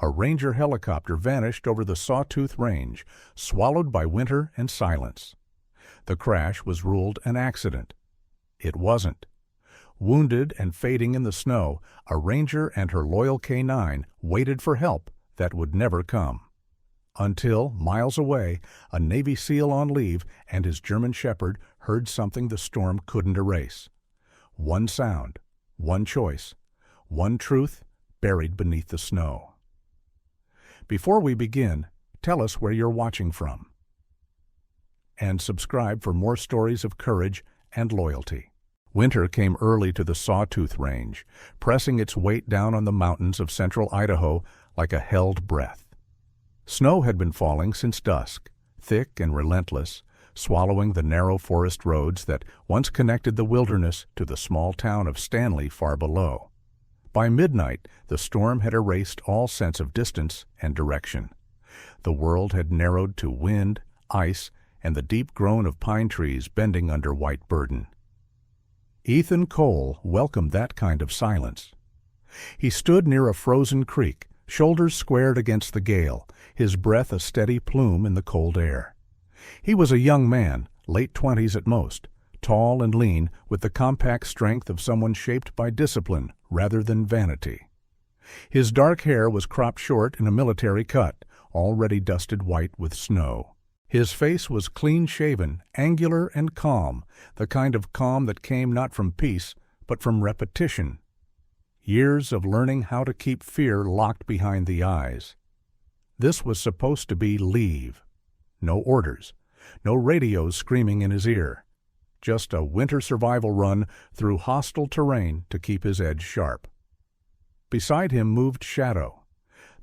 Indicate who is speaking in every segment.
Speaker 1: a Ranger helicopter vanished over the Sawtooth Range, swallowed by winter and silence. The crash was ruled an accident. It wasn't. Wounded and fading in the snow, a Ranger and her loyal K9 waited for help that would never come. Until, miles away, a Navy SEAL on leave and his German Shepherd heard something the storm couldn't erase. One sound, one choice, one truth buried beneath the snow. Before we begin, tell us where you're watching from. And subscribe for more stories of courage and loyalty. Winter came early to the Sawtooth Range, pressing its weight down on the mountains of central Idaho like a held breath. Snow had been falling since dusk, thick and relentless, swallowing the narrow forest roads that once connected the wilderness to the small town of Stanley far below. By midnight, the storm had erased all sense of distance and direction. The world had narrowed to wind, ice, and the deep groan of pine trees bending under white burden. Ethan Cole welcomed that kind of silence. He stood near a frozen creek, shoulders squared against the gale, his breath a steady plume in the cold air. He was a young man, late 20s at most, tall and lean, with the compact strength of someone shaped by discipline rather than vanity. His dark hair was cropped short in a military cut, already dusted white with snow. His face was clean-shaven, angular and calm, the kind of calm that came not from peace, but from repetition. Years of learning how to keep fear locked behind the eyes. This was supposed to be leave. No orders, no radios screaming in his ear. Just a winter survival run through hostile terrain to keep his edge sharp. Beside him moved Shadow.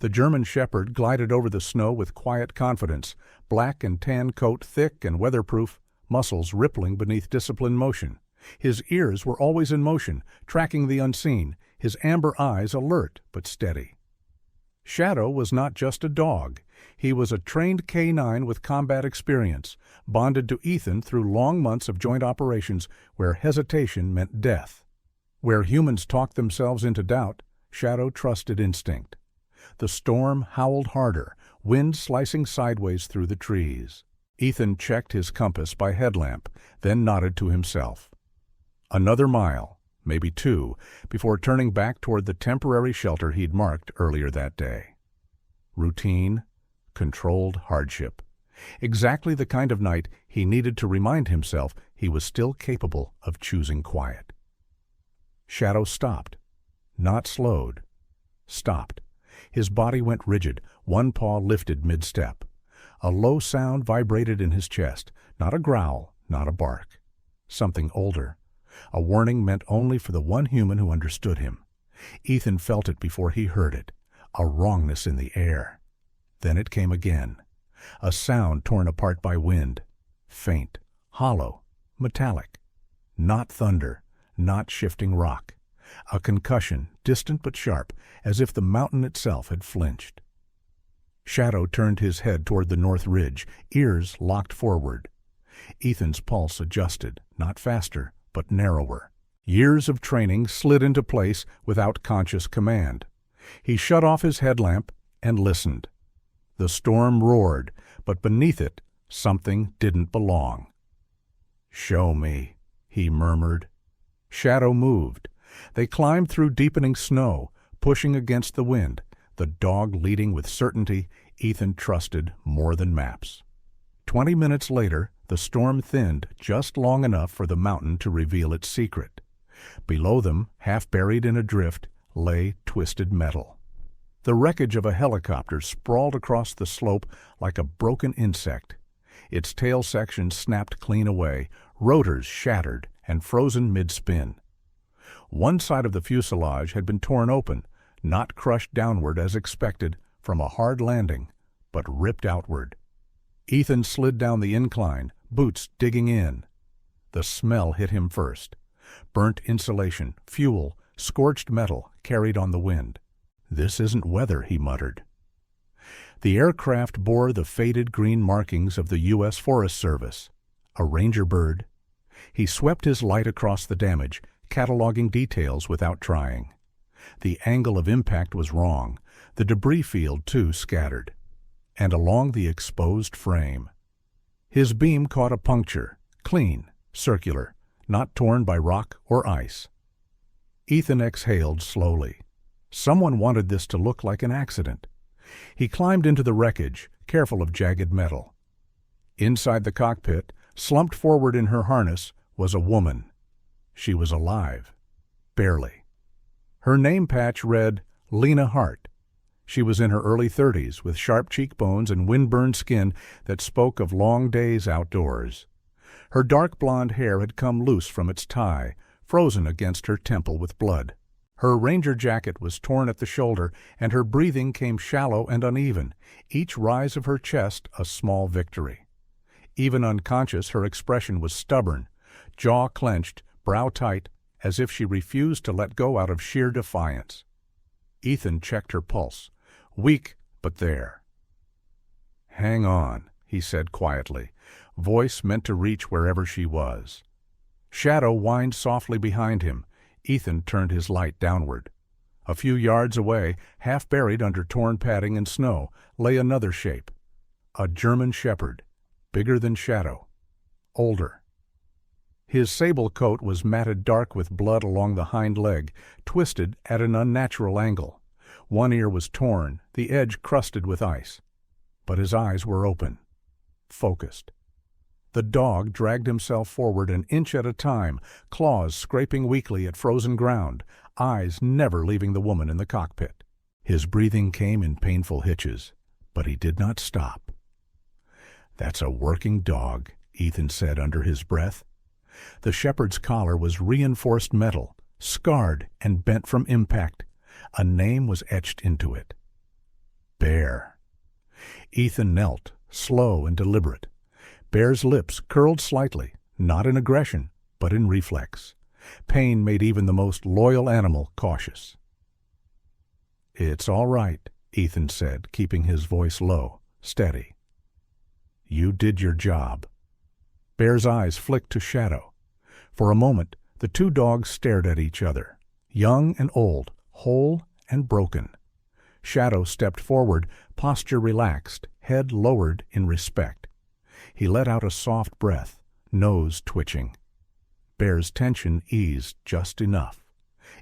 Speaker 1: The German Shepherd glided over the snow with quiet confidence, black and tan coat thick and weatherproof, muscles rippling beneath disciplined motion. His ears were always in motion, tracking the unseen, his amber eyes alert but steady. Shadow was not just a dog. He was a trained K9 with combat experience, bonded to Ethan through long months of joint operations where hesitation meant death. Where humans talked themselves into doubt, Shadow trusted instinct. The storm howled harder, wind slicing sideways through the trees. Ethan checked his compass by headlamp, then nodded to himself. Another mile, maybe two, before turning back toward the temporary shelter he'd marked earlier that day. Routine, controlled hardship. Exactly the kind of night he needed to remind himself he was still capable of choosing quiet. Shadow stopped. Not slowed. Stopped. His body went rigid, one paw lifted mid-step. A low sound vibrated in his chest, not a growl, not a bark. Something older. A warning meant only for the one human who understood him. Ethan felt it before he heard it, a wrongness in the air. Then it came again, a sound torn apart by wind, faint, hollow, metallic. Not thunder, not shifting rock. A concussion, distant but sharp, as if the mountain itself had flinched. Shadow turned his head toward the north ridge, ears locked forward. Ethan's pulse adjusted, not faster, but narrower. Years of training slid into place without conscious command. He shut off his headlamp and listened. The storm roared, but beneath it, something didn't belong. "Show me," he murmured. Shadow moved. They climbed through deepening snow, pushing against the wind, the dog leading with certainty Ethan trusted more than maps. 20 minutes later, the storm thinned just long enough for the mountain to reveal its secret. Below them, half buried in a drift, lay twisted metal. The wreckage of a helicopter sprawled across the slope like a broken insect. Its tail section snapped clean away, rotors shattered and frozen mid-spin. One side of the fuselage had been torn open, not crushed downward as expected from a hard landing, but ripped outward. Ethan slid down the incline, boots digging in. The smell hit him first. Burnt insulation, fuel, scorched metal carried on the wind. "This isn't weather," he muttered. The aircraft bore the faded green markings of the U.S. Forest Service. A Ranger bird. He swept his light across the damage, cataloging details without trying. The angle of impact was wrong. The debris field, too, scattered, and along the exposed frame. His beam caught a puncture, clean, circular, not torn by rock or ice. Ethan exhaled slowly. Someone wanted this to look like an accident. He climbed into the wreckage, careful of jagged metal. Inside the cockpit, slumped forward in her harness, was a woman. She was alive. Barely. Her name patch read Lena Hart. She was in her early 30s, with sharp cheekbones and windburned skin that spoke of long days outdoors. Her dark blonde hair had come loose from its tie, frozen against her temple with blood. Her ranger jacket was torn at the shoulder, and her breathing came shallow and uneven, each rise of her chest a small victory. Even unconscious, her expression was stubborn, jaw clenched, brow tight, as if she refused to let go out of sheer defiance. Ethan checked her pulse. Weak, but there. "Hang on," he said quietly, voice meant to reach wherever she was. Shadow whined softly behind him. Ethan turned his light downward. A few yards away, half buried under torn padding and snow, lay another shape. A German shepherd, bigger than Shadow, older. His sable coat was matted dark with blood along the hind leg, twisted at an unnatural angle. One ear was torn, the edge crusted with ice. But his eyes were open, focused. The dog dragged himself forward an inch at a time, claws scraping weakly at frozen ground, eyes never leaving the woman in the cockpit. His breathing came in painful hitches, but he did not stop. "That's a working dog," Ethan said under his breath. The shepherd's collar was reinforced metal, scarred and bent from impact. A name was etched into it. Bear. Ethan knelt, slow and deliberate. Bear's lips curled slightly, not in aggression, but in reflex. Pain made even the most loyal animal cautious. "It's all right," Ethan said, keeping his voice low, steady. "You did your job." Bear's eyes flicked to Shadow. For a moment, the two dogs stared at each other, young and old, whole and broken. Shadow stepped forward, posture relaxed, head lowered in respect. He let out a soft breath, nose twitching. Bear's tension eased just enough.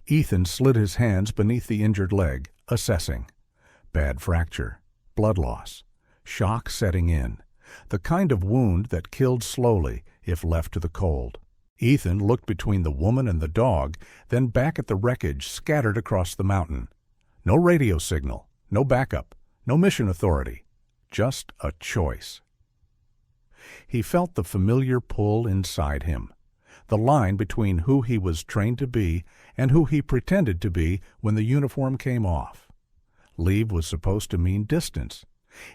Speaker 1: Ethan slid his hands beneath the injured leg, assessing. Bad fracture, blood loss, shock setting in, the kind of wound that killed slowly if left to the cold. Ethan looked between the woman and the dog, then back at the wreckage scattered across the mountain. No radio signal, no backup, no mission authority, just a choice. He felt the familiar pull inside him, the line between who he was trained to be and who he pretended to be when the uniform came off. Leave was supposed to mean distance.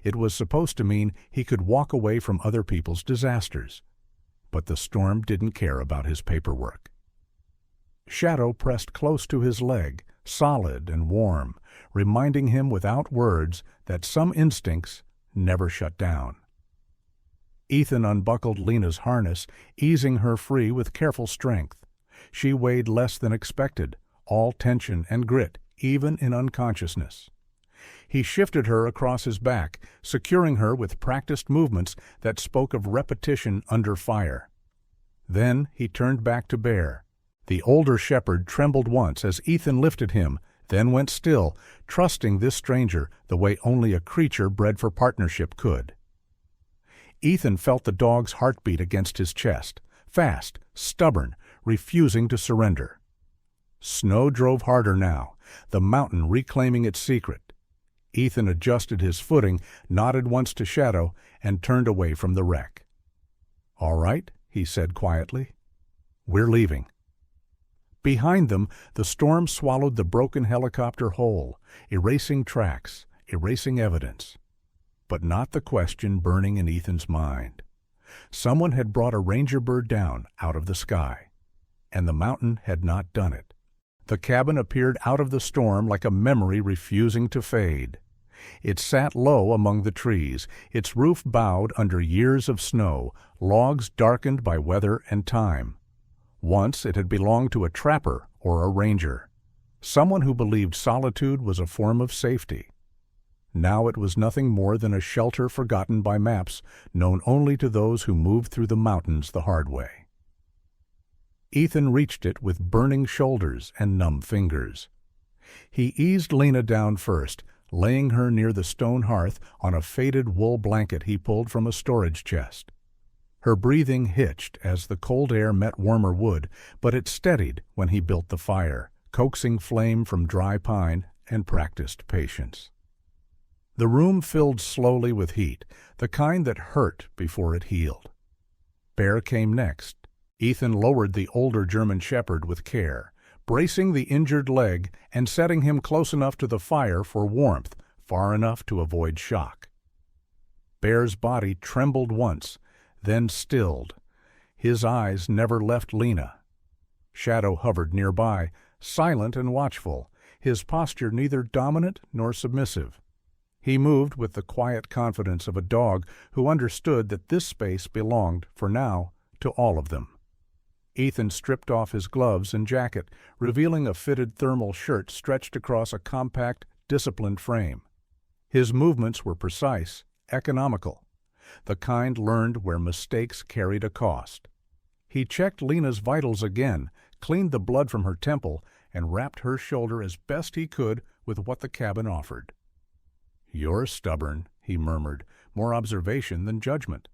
Speaker 1: It was supposed to mean he could walk away from other people's disasters. But the storm didn't care about his paperwork. Shadow pressed close to his leg, solid and warm, reminding him without words that some instincts never shut down. Ethan unbuckled Lena's harness, easing her free with careful strength. She weighed less than expected, all tension and grit, even in unconsciousness. He shifted her across his back, securing her with practiced movements that spoke of repetition under fire. Then he turned back to Bear. The older shepherd trembled once as Ethan lifted him, then went still, trusting this stranger the way only a creature bred for partnership could. Ethan felt the dog's heartbeat against his chest, fast, stubborn, refusing to surrender. Snow drove harder now, the mountain reclaiming its secret. Ethan adjusted his footing, nodded once to Shadow, and turned away from the wreck. "All right," he said quietly. "We're leaving." Behind them, the storm swallowed the broken helicopter whole, erasing tracks, erasing evidence. But not the question burning in Ethan's mind. Someone had brought a ranger bird down out of the sky, and the mountain had not done it. The cabin appeared out of the storm like a memory refusing to fade. It sat low among the trees, its roof bowed under years of snow, logs darkened by weather and time. Once it had belonged to a trapper or a ranger, someone who believed solitude was a form of safety. Now it was nothing more than a shelter forgotten by maps, known only to those who moved through the mountains the hard way. Ethan reached it with burning shoulders and numb fingers. He eased Lena down first, laying her near the stone hearth on a faded wool blanket he pulled from a storage chest. Her breathing hitched as the cold air met warmer wood, but it steadied when he built the fire, coaxing flame from dry pine and practiced patience. The room filled slowly with heat, the kind that hurt before it healed. Bear came next. Ethan lowered the older German shepherd with care, bracing the injured leg and setting him close enough to the fire for warmth, far enough to avoid shock. Bear's body trembled once, then stilled. His eyes never left Lena. Shadow hovered nearby, silent and watchful, his posture neither dominant nor submissive. He moved with the quiet confidence of a dog who understood that this space belonged, for now, to all of them. Ethan stripped off his gloves and jacket, revealing a fitted thermal shirt stretched across a compact, disciplined frame. His movements were precise, economical, the kind learned where mistakes carried a cost. He checked Lena's vitals again, cleaned the blood from her temple, and wrapped her shoulder as best he could with what the cabin offered. "You're stubborn," he murmured, more observation than judgment.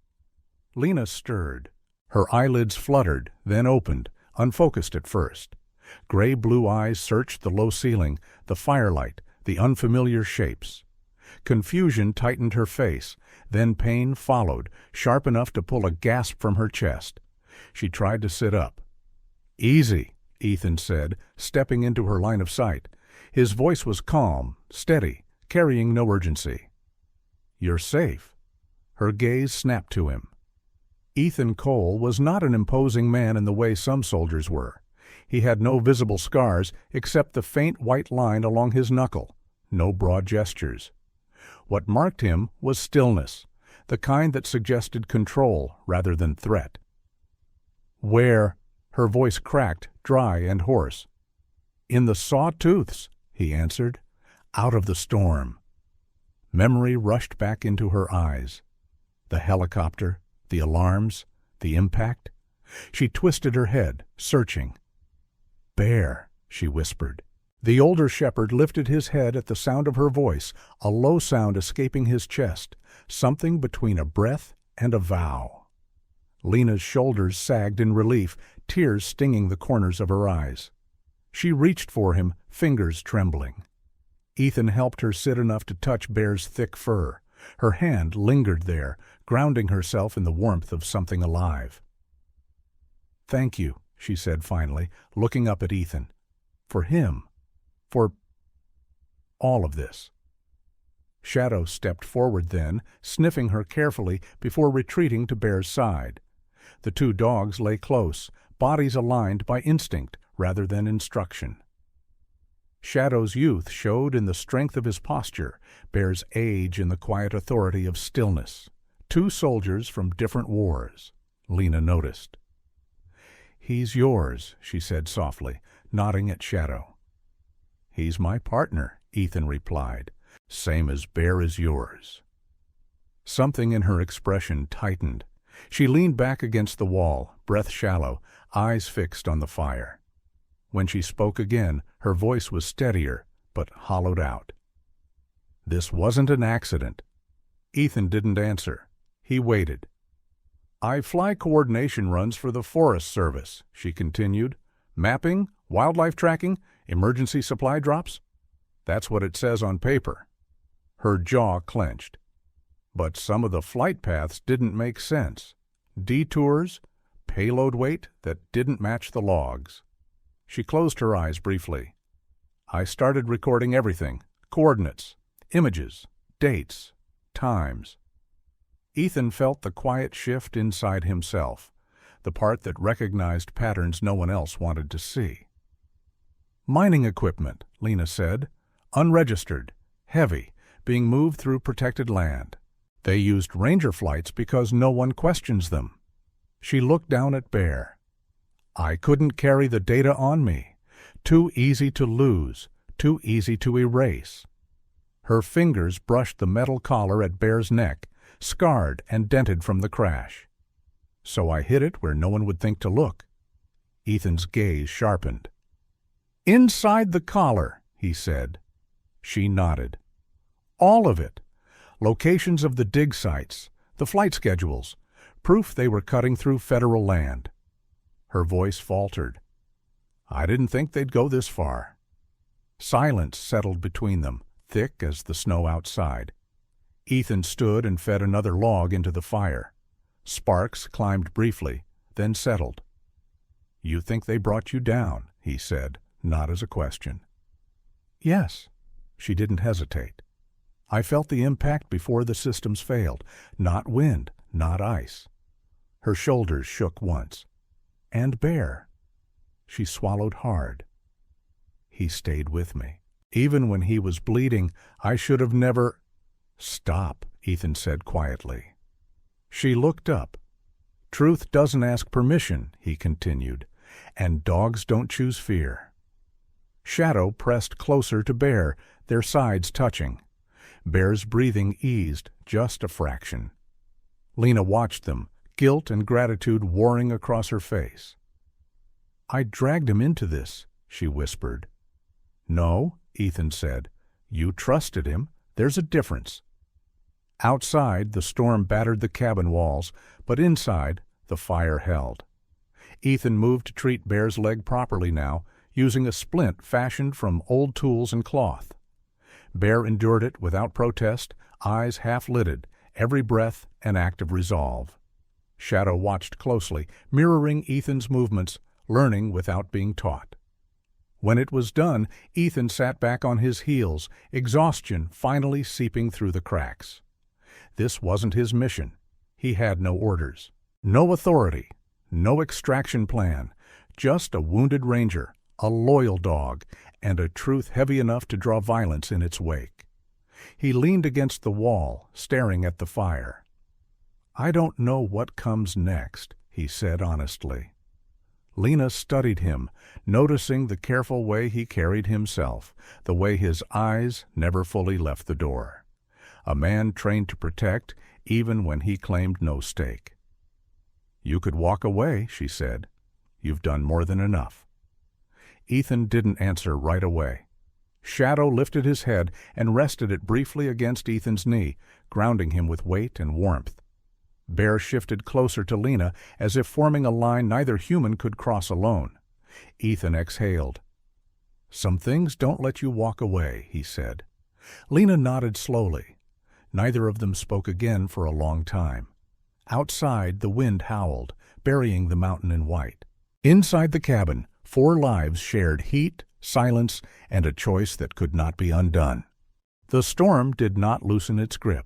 Speaker 1: Lena stirred. Her eyelids fluttered, then opened, unfocused at first. Gray-blue eyes searched the low ceiling, the firelight, the unfamiliar shapes. Confusion tightened her face, then pain followed, sharp enough to pull a gasp from her chest. She tried to sit up. "Easy," Ethan said, stepping into her line of sight. His voice was calm, steady, carrying no urgency. "You're safe." Her gaze snapped to him. Ethan Cole was not an imposing man in the way some soldiers were. He had no visible scars except the faint white line along his knuckle, no broad gestures. What marked him was stillness, the kind that suggested control rather than threat. "Where?" Her voice cracked, dry and hoarse. "In the Sawtooths," he answered. "Out of the storm." Memory rushed back into her eyes. The helicopter, the alarms, the impact. She twisted her head, searching. "Bear," she whispered. The older shepherd lifted his head at the sound of her voice, a low sound escaping his chest, something between a breath and a vow. Lena's shoulders sagged in relief, tears stinging the corners of her eyes. She reached for him, fingers trembling. Ethan helped her sit enough to touch Bear's thick fur. Her hand lingered there, grounding herself in the warmth of something alive. "Thank you," she said finally, looking up at Ethan. "For him. For all of this." Shadow stepped forward then, sniffing her carefully before retreating to Bear's side. The two dogs lay close, bodies aligned by instinct rather than instruction. Shadow's youth showed in the strength of his posture, Bear's age in the quiet authority of stillness. Two soldiers from different wars, Lena noticed. "He's yours," she said softly, nodding at Shadow. "He's my partner," Ethan replied. "Same as Bear is yours." Something in her expression tightened. She leaned back against the wall, breath shallow, eyes fixed on the fire. When she spoke again, her voice was steadier, but hollowed out. "This wasn't an accident." Ethan didn't answer. He waited. "I fly coordination runs for the Forest Service," she continued. "Mapping, wildlife tracking, emergency supply drops. That's what it says on paper." Her jaw clenched. But some of the flight paths didn't make sense. Detours, payload weight that didn't match the logs. She closed her eyes briefly. "I started recording everything. Coordinates, images, dates, times." Ethan felt the quiet shift inside himself, the part that recognized patterns no one else wanted to see. "Mining equipment," Lena said. "Unregistered, heavy, being moved through protected land. They used ranger flights because no one questions them." She looked down at Bear. "I couldn't carry the data on me. Too easy to lose, too easy to erase." Her fingers brushed the metal collar at Bear's neck, scarred and dented from the crash. So I hid it where no one would think to look. Ethan's gaze sharpened. "Inside the collar," he said. She nodded. "All of it. Locations of the dig sites, the flight schedules, proof they were cutting through federal land." Her voice faltered. "I didn't think they'd go this far." Silence settled between them, thick as the snow outside. Ethan stood and fed another log into the fire. Sparks climbed briefly, then settled. "You think they brought you down?" he said, not as a question. "Yes." She didn't hesitate. "I felt the impact before the systems failed. Not wind, not ice." Her shoulders shook once. "And Bear." She swallowed hard. "He stayed with me. Even when he was bleeding, I should have never—" "Stop," Ethan said quietly. She looked up. "Truth doesn't ask permission," he continued, "and dogs don't choose fear." Shadow pressed closer to Bear, their sides touching. Bear's breathing eased just a fraction. Lena watched them, guilt and gratitude warring across her face. "I dragged him into this," she whispered. "No," Ethan said. "You trusted him. There's a difference." Outside, the storm battered the cabin walls, but inside, the fire held. Ethan moved to treat Bear's leg properly now, using a splint fashioned from old tools and cloth. Bear endured it without protest, eyes half-lidded, every breath an act of resolve. Shadow watched closely, mirroring Ethan's movements, learning without being taught. When it was done, Ethan sat back on his heels, exhaustion finally seeping through the cracks. This wasn't his mission. He had no orders, no authority, no extraction plan, just a wounded ranger, a loyal dog, and a truth heavy enough to draw violence in its wake. He leaned against the wall, staring at the fire. "I don't know what comes next," he said honestly. Lena studied him, noticing the careful way he carried himself, the way his eyes never fully left the door. A man trained to protect, even when he claimed no stake. "You could walk away," she said. "You've done more than enough." Ethan didn't answer right away. Shadow lifted his head and rested it briefly against Ethan's knee, grounding him with weight and warmth. Bear shifted closer to Lena, as if forming a line neither human could cross alone. Ethan exhaled. "Some things don't let you walk away," he said. Lena nodded slowly. Neither of them spoke again for a long time. Outside, the wind howled, burying the mountain in white. Inside the cabin, 4 lives shared heat, silence, and a choice that could not be undone. The storm did not loosen its grip.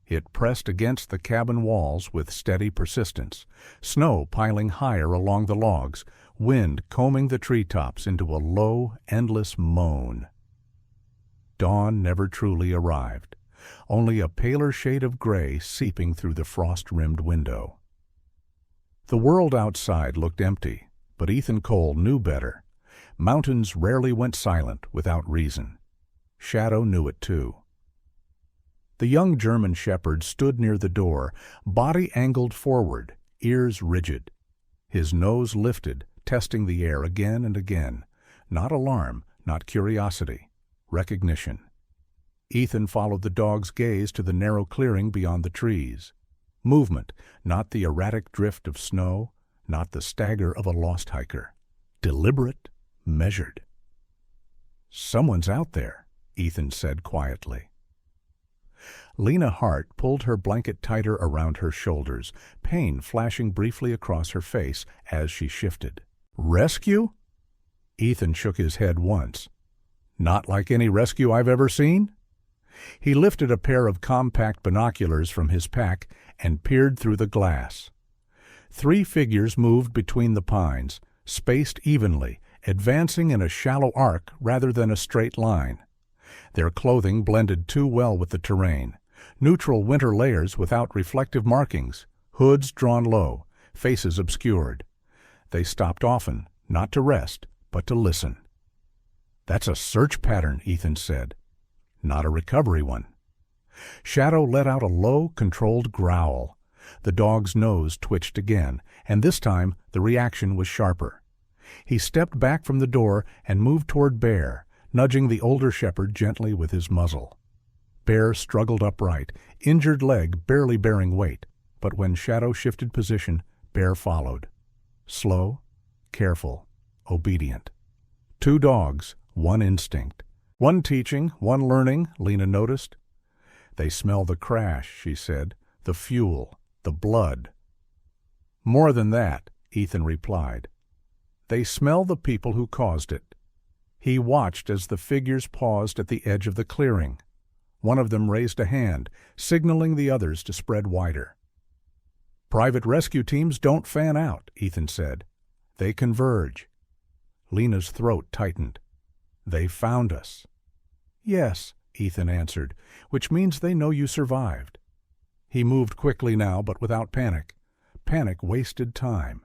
Speaker 1: It pressed against the cabin walls with steady persistence, snow piling higher along the logs, wind combing the treetops into a low, endless moan. Dawn never truly arrived, only a paler shade of gray seeping through the frost-rimmed window. The world outside looked empty, but Ethan Cole knew better. Mountains rarely went silent without reason. Shadow knew it too. The young German shepherd stood near the door, body angled forward, ears rigid. His nose lifted, testing the air again and again. Not alarm, not curiosity, recognition. Ethan followed the dog's gaze to the narrow clearing beyond the trees. Movement, not the erratic drift of snow, not the stagger of a lost hiker. Deliberate, measured. "Someone's out there," Ethan said quietly. Lena Hart pulled her blanket tighter around her shoulders, pain flashing briefly across her face as she shifted. "Rescue?" Ethan shook his head once. "Not like any rescue I've ever seen?" He lifted a pair of compact binoculars from his pack and peered through the glass. 3 figures moved between the pines, spaced evenly, advancing in a shallow arc rather than a straight line. Their clothing blended too well with the terrain. Neutral winter layers without reflective markings, hoods drawn low, faces obscured. They stopped often, not to rest, but to listen. "That's a search pattern," Ethan said. not a recovery one. Shadow let out a low, controlled growl. The dog's nose twitched again, and this time the reaction was sharper. He stepped back from the door and moved toward Bear, nudging the older shepherd gently with his muzzle. Bear struggled upright, injured leg barely bearing weight, but when Shadow shifted position, Bear followed. Slow, careful, obedient. 2 dogs, 1 instinct. One teaching, one learning, Lena noticed. They smell the crash, she said, the fuel, the blood. More than that, Ethan replied. They smell the people who caused it. He watched as the figures paused at the edge of the clearing. One of them raised a hand, signaling the others to spread wider. Private rescue teams don't fan out, Ethan said. They converge. Lena's throat tightened. They found us. Yes, Ethan answered, which means they know you survived. He moved quickly now, but without panic. Panic wasted time.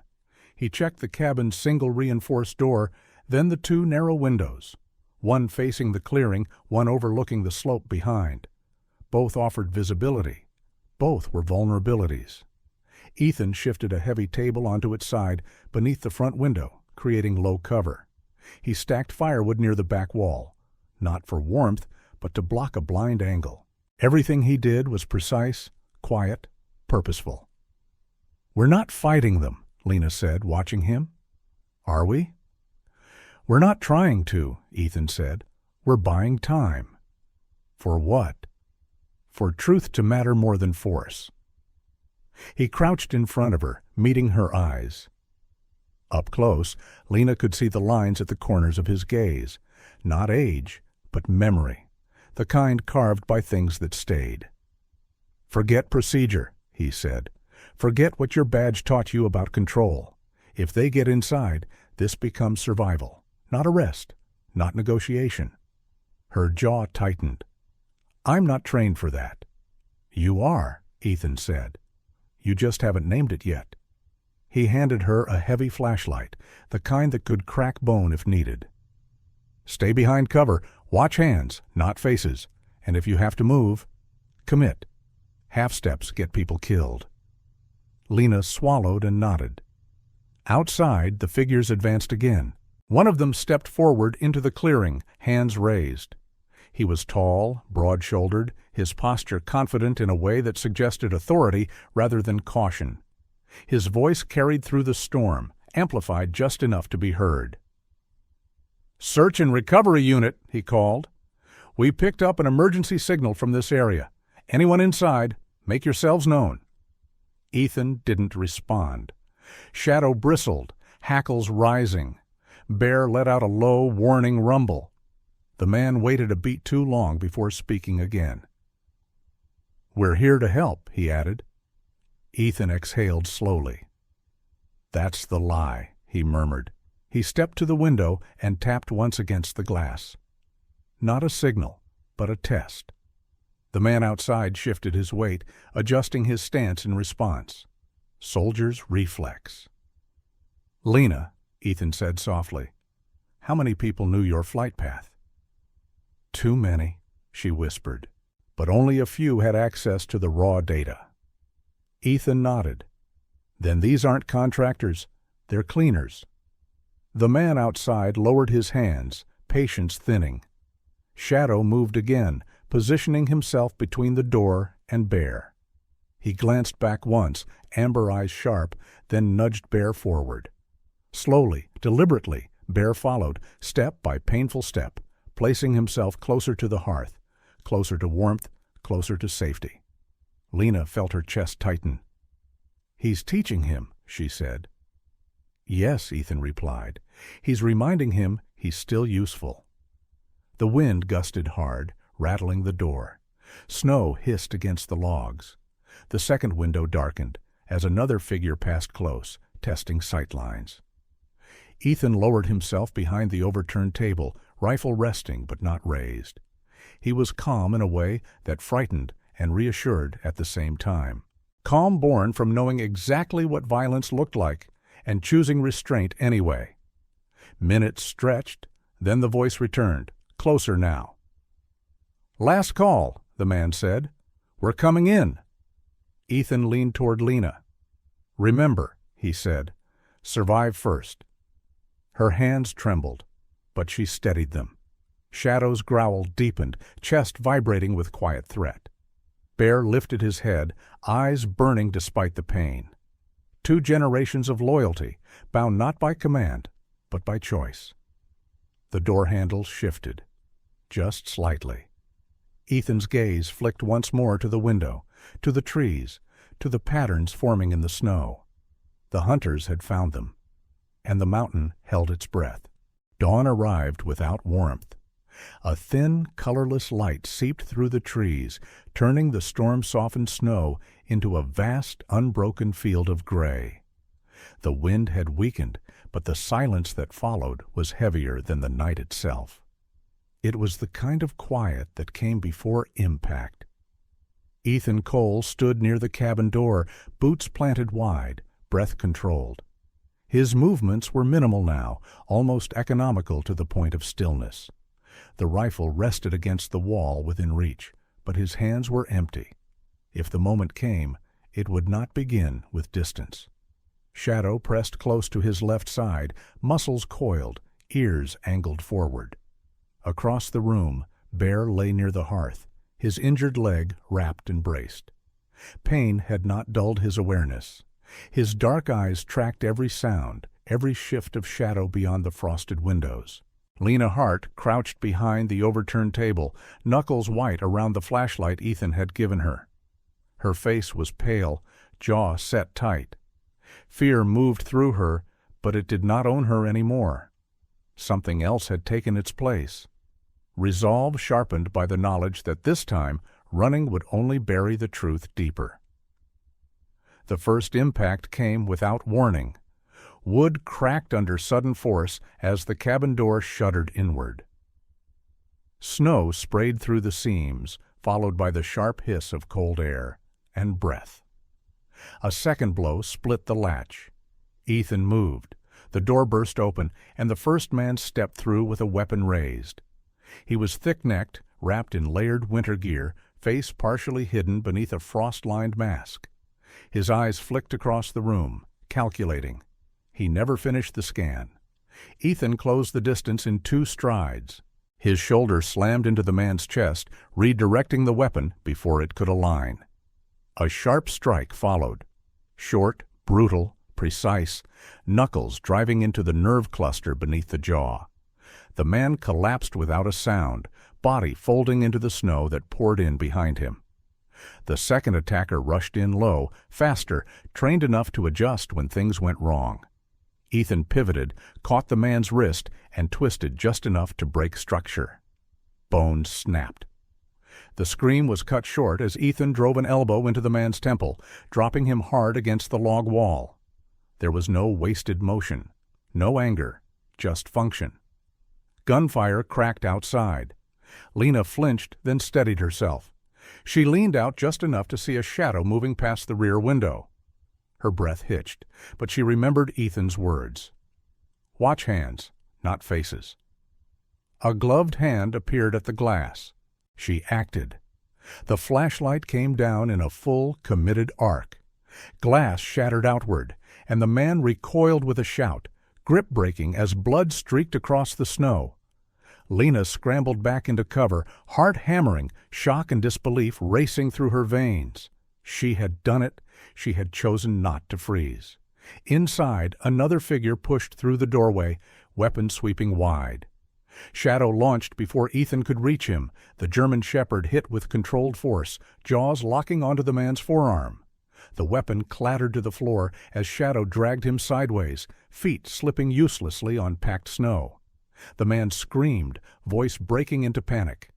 Speaker 1: He checked the cabin's single reinforced door, then the 2 narrow windows, one facing the clearing, one overlooking the slope behind. Both offered visibility. Both were vulnerabilities. Ethan shifted a heavy table onto its side beneath the front window, creating low cover. He stacked firewood near the back wall, not for warmth, but to block a blind angle. Everything he did was precise, quiet, purposeful. We're not fighting them, Lena said, watching him. Are we? We're not trying to, Ethan said. We're buying time. For what? For truth to matter more than force. He crouched in front of her, meeting her eyes. Up close, Lena could see the lines at the corners of his gaze. Not age, but memory, the kind carved by things that stayed. Forget procedure, he said. Forget what your badge taught you about control. If they get inside, this becomes survival, not arrest, not negotiation. Her jaw tightened. I'm not trained for that. You are, Ethan said. You just haven't named it yet. He handed her a heavy flashlight, the kind that could crack bone if needed. Stay behind cover, watch hands, not faces, and if you have to move, commit. Half steps get people killed. Lena swallowed and nodded. Outside, the figures advanced again. One of them stepped forward into the clearing, hands raised. He was tall, broad-shouldered, his posture confident in a way that suggested authority rather than caution. His voice carried through the storm, amplified just enough to be heard. Search and recovery unit, he called. We picked up an emergency signal from this area. Anyone inside, make yourselves known. Ethan didn't respond. Shadow bristled, hackles rising. Bear let out a low, warning rumble. The man waited a beat too long before speaking again. We're here to help, he added. Ethan exhaled slowly. That's the lie, he murmured. He stepped to the window and tapped once against the glass. Not a signal, but a test. The man outside shifted his weight, adjusting his stance in response. Soldier's reflex. Lena, Ethan said softly, how many people knew your flight path? Too many, she whispered, but only a few had access to the raw data. Ethan nodded. Then these aren't contractors, they're cleaners. The man outside lowered his hands, patience thinning. Shadow moved again, positioning himself between the door and Bear. He glanced back once, amber eyes sharp, then nudged Bear forward. Slowly, deliberately, Bear followed, step by painful step, placing himself closer to the hearth, closer to warmth, closer to safety. Lena felt her chest tighten. He's teaching him, she said. Yes, Ethan replied. He's reminding him he's still useful. The wind gusted hard, rattling the door. Snow hissed against the logs. The second window darkened as another figure passed close, testing sight lines. Ethan lowered himself behind the overturned table, rifle resting but not raised. He was calm in a way that frightened and reassured at the same time. Calm born from knowing exactly what violence looked like and choosing restraint anyway. Minutes stretched, then the voice returned, closer now. "Last call," the man said. "We're coming in." Ethan leaned toward Lena. "Remember," he said, "survive first." Her hands trembled, but she steadied them. Shadow's growl deepened, chest vibrating with quiet threat. Bear lifted his head, eyes burning despite the pain. 2 generations of loyalty, bound not by command, but by choice. The door handle shifted, just slightly. Ethan's gaze flicked once more to the window, to the trees, to the patterns forming in the snow. The hunters had found them, and the mountain held its breath. Dawn arrived without warmth. A thin, colorless light seeped through the trees, turning the storm-softened snow into a vast, unbroken field of gray. The wind had weakened, but the silence that followed was heavier than the night itself. It was the kind of quiet that came before impact. Ethan Cole stood near the cabin door, boots planted wide, breath controlled. His movements were minimal now, almost economical to the point of stillness. The rifle rested against the wall within reach, but his hands were empty. If the moment came, it would not begin with distance. Shadow pressed close to his left side, muscles coiled, ears angled forward. Across the room, Bear lay near the hearth, his injured leg wrapped and braced. Pain had not dulled his awareness. His dark eyes tracked every sound, every shift of shadow beyond the frosted windows. Lena Hart crouched behind the overturned table, knuckles white around the flashlight Ethan had given her. Her face was pale, jaw set tight. Fear moved through her, but it did not own her anymore. Something else had taken its place. Resolve sharpened by the knowledge that this time running would only bury the truth deeper. The first impact came without warning. Wood cracked under sudden force as the cabin door shuddered inward. Snow sprayed through the seams, followed by the sharp hiss of cold air and breath. A second blow split the latch. Ethan moved. The door burst open, and the first man stepped through with a weapon raised. He was thick-necked, wrapped in layered winter gear, face partially hidden beneath a frost-lined mask. His eyes flicked across the room, calculating. He never finished the scan. Ethan closed the distance in 2 strides. His shoulder slammed into the man's chest, redirecting the weapon before it could align. A sharp strike followed. Short, brutal, precise, knuckles driving into the nerve cluster beneath the jaw. The man collapsed without a sound, body folding into the snow that poured in behind him. The second attacker rushed in low, faster, trained enough to adjust when things went wrong. Ethan pivoted, caught the man's wrist, and twisted just enough to break structure. Bones snapped. The scream was cut short as Ethan drove an elbow into the man's temple, dropping him hard against the log wall. There was no wasted motion, no anger, just function. Gunfire cracked outside. Lena flinched, then steadied herself. She leaned out just enough to see a shadow moving past the rear window. Her breath hitched, but she remembered Ethan's words. Watch hands, not faces. A gloved hand appeared at the glass. She acted. The flashlight came down in a full, committed arc. Glass shattered outward, and the man recoiled with a shout, grip breaking as blood streaked across the snow. Lena scrambled back into cover, heart hammering, shock and disbelief racing through her veins. She had done it. She had chosen not to freeze. Inside, another figure pushed through the doorway, weapon sweeping wide. Shadow launched before Ethan could reach him. The German Shepherd hit with controlled force, jaws locking onto the man's forearm. The weapon clattered to the floor as Shadow dragged him sideways, feet slipping uselessly on packed snow. The man screamed, voice breaking into panic.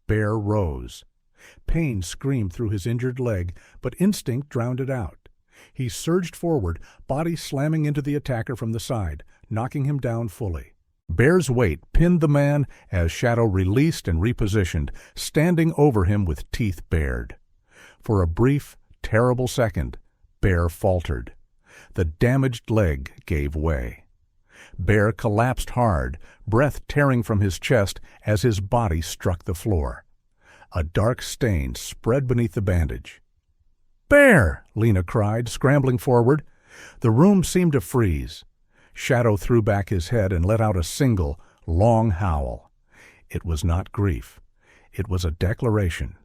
Speaker 1: Bear rose. Pain screamed through his injured leg, but instinct drowned it out. He surged forward, body slamming into the attacker from the side, knocking him down fully. Bear's weight pinned the man as Shadow released and repositioned, standing over him with teeth bared. For a brief, terrible second, Bear faltered. The damaged leg gave way. Bear collapsed hard, breath tearing from his chest as his body struck the floor. A dark stain spread beneath the bandage. "Bear!" Lena cried, scrambling forward. The room seemed to freeze. Shadow threw back his head and let out a single, long howl. It was not grief. It was a declaration.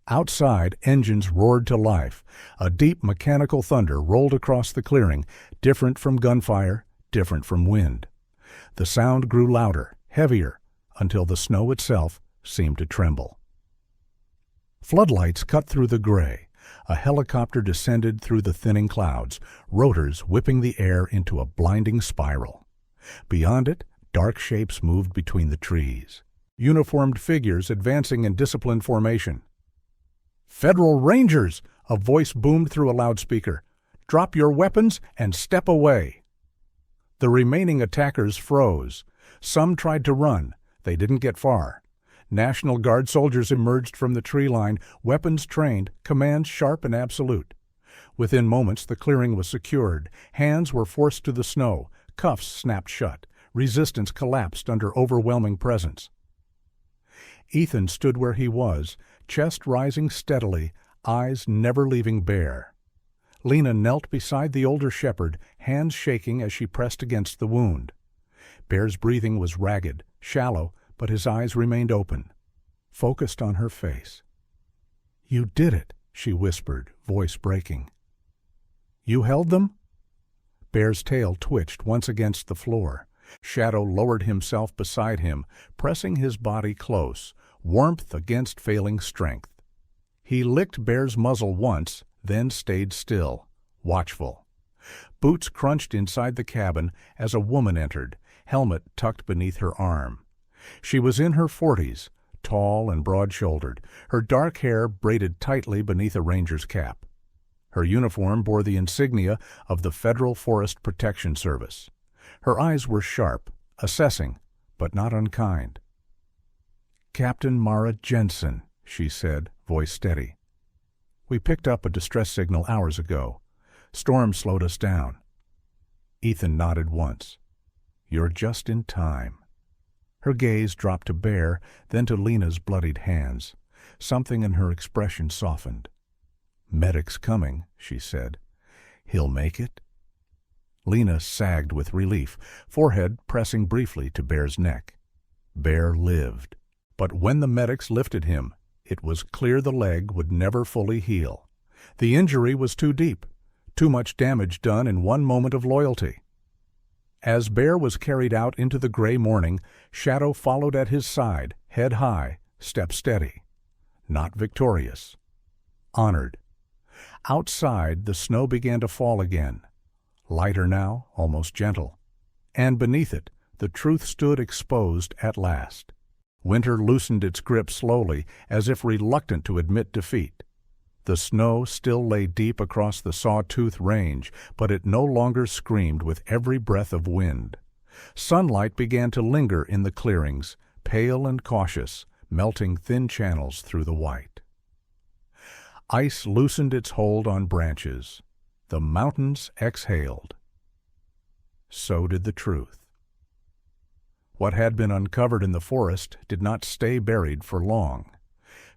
Speaker 1: Outside, engines roared to life. A deep mechanical thunder rolled across the clearing, different from gunfire, different from wind. The sound grew louder, heavier, until the snow itself seemed to tremble. Floodlights cut through the gray. A helicopter descended through the thinning clouds, rotors whipping the air into a blinding spiral. Beyond it, dark shapes moved between the trees. Uniformed figures advancing in disciplined formation. "Federal Rangers!" a voice boomed through a loudspeaker. "Drop your weapons and step away." The remaining attackers froze. Some tried to run. They didn't get far. National Guard soldiers emerged from the tree line, weapons trained, commands sharp and absolute. Within moments, the clearing was secured. Hands were forced to the snow. Cuffs snapped shut. Resistance collapsed under overwhelming presence. Ethan stood where he was, chest rising steadily, eyes never leaving Bear. Lena knelt beside the older shepherd, hands shaking as she pressed against the wound. Bear's breathing was ragged, shallow, but his eyes remained open, focused on her face. "You did it," she whispered, voice breaking. "You held them?" Bear's tail twitched once against the floor. Shadow lowered himself beside him, pressing his body close, warmth against failing strength. He licked Bear's muzzle once, then stayed still, watchful. Boots crunched inside the cabin as a woman entered, helmet tucked beneath her arm. She was in her 40s, tall and broad-shouldered, her dark hair braided tightly beneath a ranger's cap. Her uniform bore the insignia of the Federal Forest Protection Service. Her eyes were sharp, assessing, but not unkind. "Captain Mara Jensen," she said, voice steady. "We picked up a distress signal hours ago. Storm slowed us down." Ethan nodded once. "You're just in time." Her gaze dropped to Bear, then to Lena's bloodied hands. Something in her expression softened. "Medic's coming," she said. "He'll make it?" Lena sagged with relief, forehead pressing briefly to Bear's neck. Bear lived. But when the medics lifted him, it was clear the leg would never fully heal. The injury was too deep, too much damage done in one moment of loyalty. As Bear was carried out into the gray morning, Shadow followed at his side, head high, step steady. Not victorious. Honored. Outside, the snow began to fall again. Lighter now, almost gentle. And beneath it, the truth stood exposed at last. Winter loosened its grip slowly, as if reluctant to admit defeat. The snow still lay deep across the Sawtooth Range, but it no longer screamed with every breath of wind. Sunlight began to linger in the clearings, pale and cautious, melting thin channels through the white. Ice loosened its hold on branches. The mountains exhaled. So did the truth. What had been uncovered in the forest did not stay buried for long.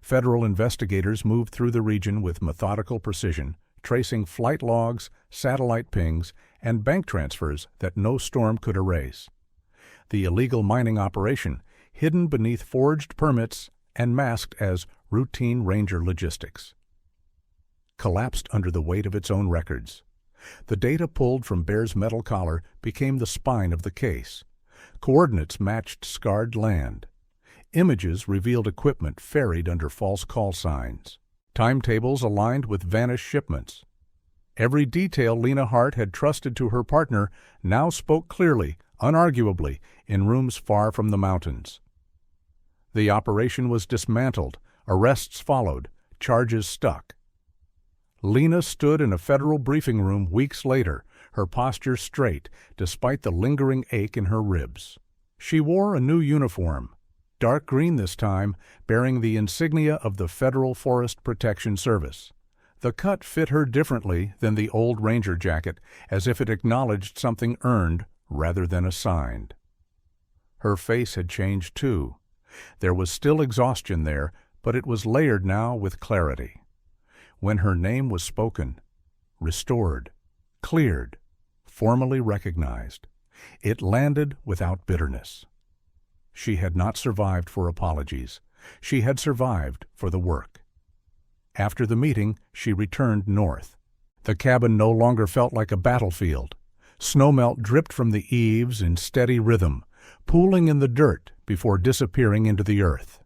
Speaker 1: Federal investigators moved through the region with methodical precision, tracing flight logs, satellite pings, and bank transfers that no storm could erase. The illegal mining operation, hidden beneath forged permits and masked as routine ranger logistics, collapsed under the weight of its own records. The data pulled from Bear's metal collar became the spine of the case. Coordinates matched scarred land. Images revealed equipment ferried under false call signs. Timetables aligned with vanished shipments. Every detail Lena Hart had trusted to her partner now spoke clearly, unarguably, in rooms far from the mountains. The operation was dismantled, arrests followed, charges stuck. Lena stood in a federal briefing room weeks later, her posture straight, despite the lingering ache in her ribs. She wore a new uniform, dark green this time, bearing the insignia of the Federal Forest Protection Service. The cut fit her differently than the old ranger jacket, as if it acknowledged something earned rather than assigned. Her face had changed too. There was still exhaustion there, but it was layered now with clarity. When her name was spoken, restored, cleared, formally recognized, it landed without bitterness. She had not survived for apologies. She had survived for the work. After the meeting, she returned north. The cabin no longer felt like a battlefield. Snowmelt dripped from the eaves in steady rhythm, pooling in the dirt before disappearing into the earth.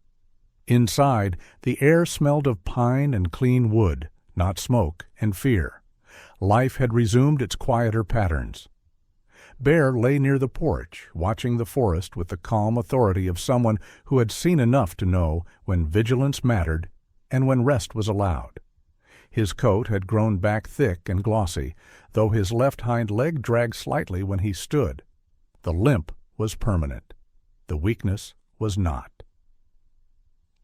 Speaker 1: Inside, the air smelled of pine and clean wood, not smoke and fear. Life had resumed its quieter patterns. Bear lay near the porch, watching the forest with the calm authority of someone who had seen enough to know when vigilance mattered and when rest was allowed. His coat had grown back thick and glossy, though his left hind leg dragged slightly when he stood. The limp was permanent. The weakness was not.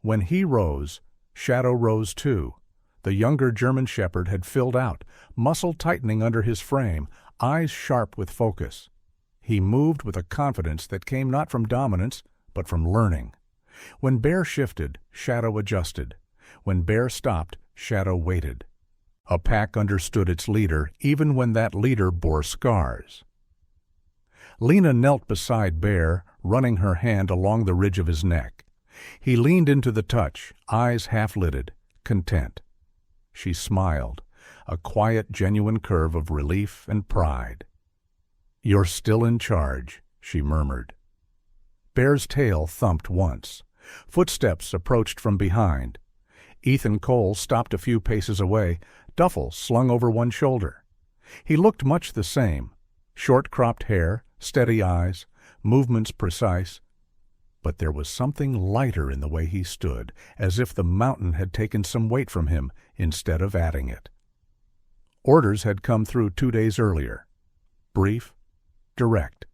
Speaker 1: When he rose, Shadow rose too. The younger German shepherd had filled out, muscle tightening under his frame, eyes sharp with focus. He moved with a confidence that came not from dominance, but from learning. When Bear shifted, Shadow adjusted. When Bear stopped, Shadow waited. A pack understood its leader, even when that leader bore scars. Lena knelt beside Bear, running her hand along the ridge of his neck. He leaned into the touch, eyes half-lidded, content. She smiled, a quiet, genuine curve of relief and pride. "You're still in charge," she murmured. Bear's tail thumped once. Footsteps approached from behind. Ethan Cole stopped a few paces away, duffel slung over one shoulder. He looked much the same, short-cropped hair, steady eyes, movements precise. But there was something lighter in the way he stood, as if the mountain had taken some weight from him instead of adding it. Orders had come through 2 days earlier. Brief, direct,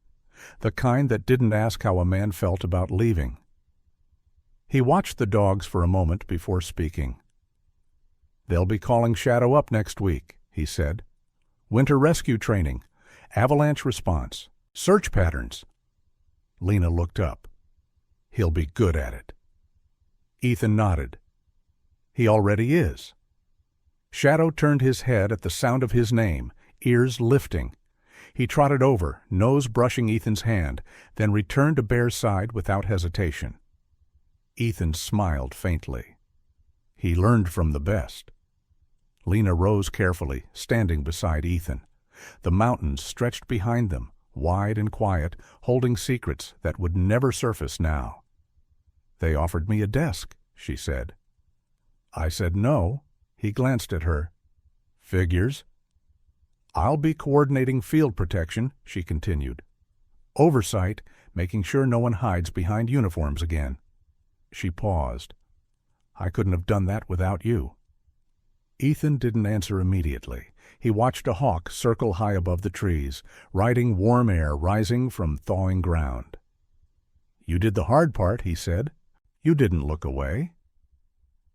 Speaker 1: the kind that didn't ask how a man felt about leaving. He watched the dogs for a moment before speaking. "They'll be calling Shadow up next week," he said. "Winter rescue training, avalanche response, search patterns." Lena looked up. "He'll be good at it." Ethan nodded. "He already is." Shadow turned his head at the sound of his name, ears lifting. He trotted over, nose brushing Ethan's hand, then returned to Bear's side without hesitation. Ethan smiled faintly. He learned from the best. Lena rose carefully, standing beside Ethan. The mountains stretched behind them, wide and quiet, holding secrets that would never surface now. "They offered me a desk," she said. "I said no." He glanced at her. "Figures." "I'll be coordinating field protection," she continued. "Oversight, making sure no one hides behind uniforms again." She paused. "I couldn't have done that without you." Ethan didn't answer immediately. He watched a hawk circle high above the trees, riding warm air rising from thawing ground. "You did the hard part," he said. "You didn't look away."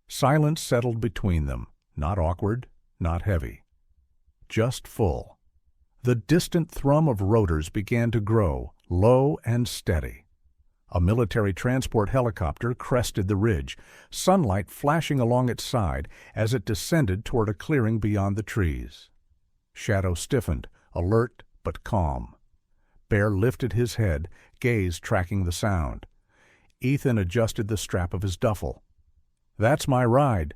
Speaker 1: Silence settled between them, not awkward, not heavy. Just full. The distant thrum of rotors began to grow, low and steady. A military transport helicopter crested the ridge, sunlight flashing along its side as it descended toward a clearing beyond the trees. Shadow stiffened, alert but calm. Bear lifted his head, gaze tracking the sound. Ethan adjusted the strap of his duffel. "That's my ride."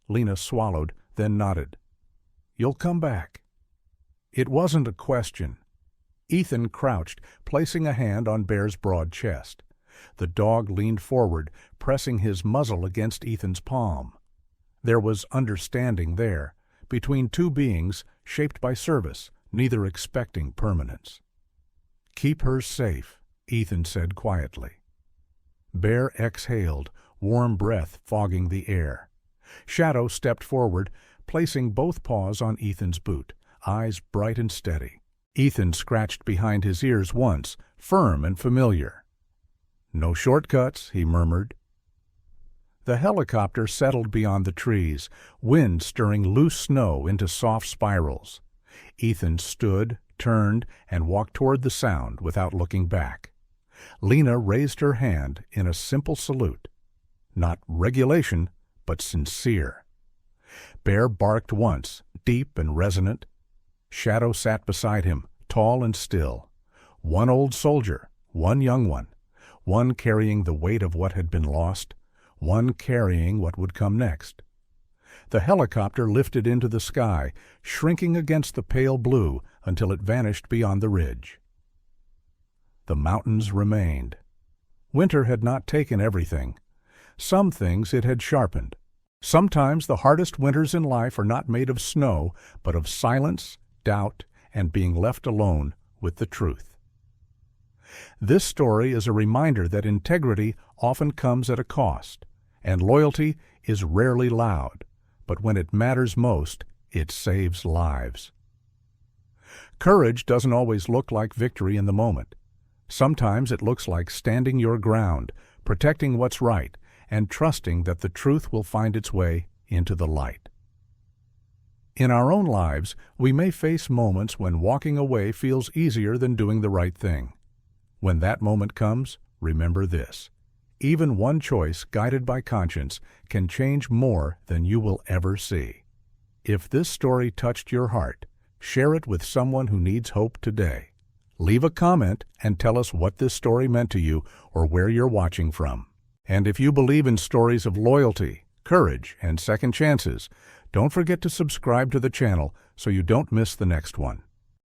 Speaker 1: Lena swallowed, then nodded. "You'll come back." It wasn't a question. Ethan crouched, placing a hand on Bear's broad chest. The dog leaned forward, pressing his muzzle against Ethan's palm. There was understanding there, between two beings shaped by service, neither expecting permanence. "Keep her safe," Ethan said quietly. Bear exhaled, warm breath fogging the air. Shadow stepped forward, placing both paws on Ethan's boot, eyes bright and steady. Ethan scratched behind his ears once, firm and familiar. "No shortcuts," he murmured. The helicopter settled beyond the trees, wind stirring loose snow into soft spirals. Ethan stood, turned, and walked toward the sound without looking back. Lena raised her hand in a simple salute. not regulation, but sincere. Bear barked once, deep and resonant. Shadow sat beside him, tall and still. One old soldier, one young one carrying the weight of what had been lost, one carrying what would come next. The helicopter lifted into the sky, shrinking against the pale blue until it vanished beyond the ridge. The mountains remained. Winter had not taken everything. Some things it had sharpened. Sometimes the hardest winters in life are not made of snow, but of silence, doubt, and being left alone with the truth. This story is a reminder that integrity often comes at a cost, and loyalty is rarely loud, but when it matters most, it saves lives. Courage doesn't always look like victory in the moment. Sometimes it looks like standing your ground, protecting what's right, and trusting that the truth will find its way into the light. In our own lives, we may face moments when walking away feels easier than doing the right thing. When that moment comes, remember this: even one choice guided by conscience can change more than you will ever see. If this story touched your heart, share it with someone who needs hope today. Leave a comment and tell us what this story meant to you or where you're watching from. And if you believe in stories of loyalty, courage, and second chances, don't forget to subscribe to the channel so you don't miss the next one.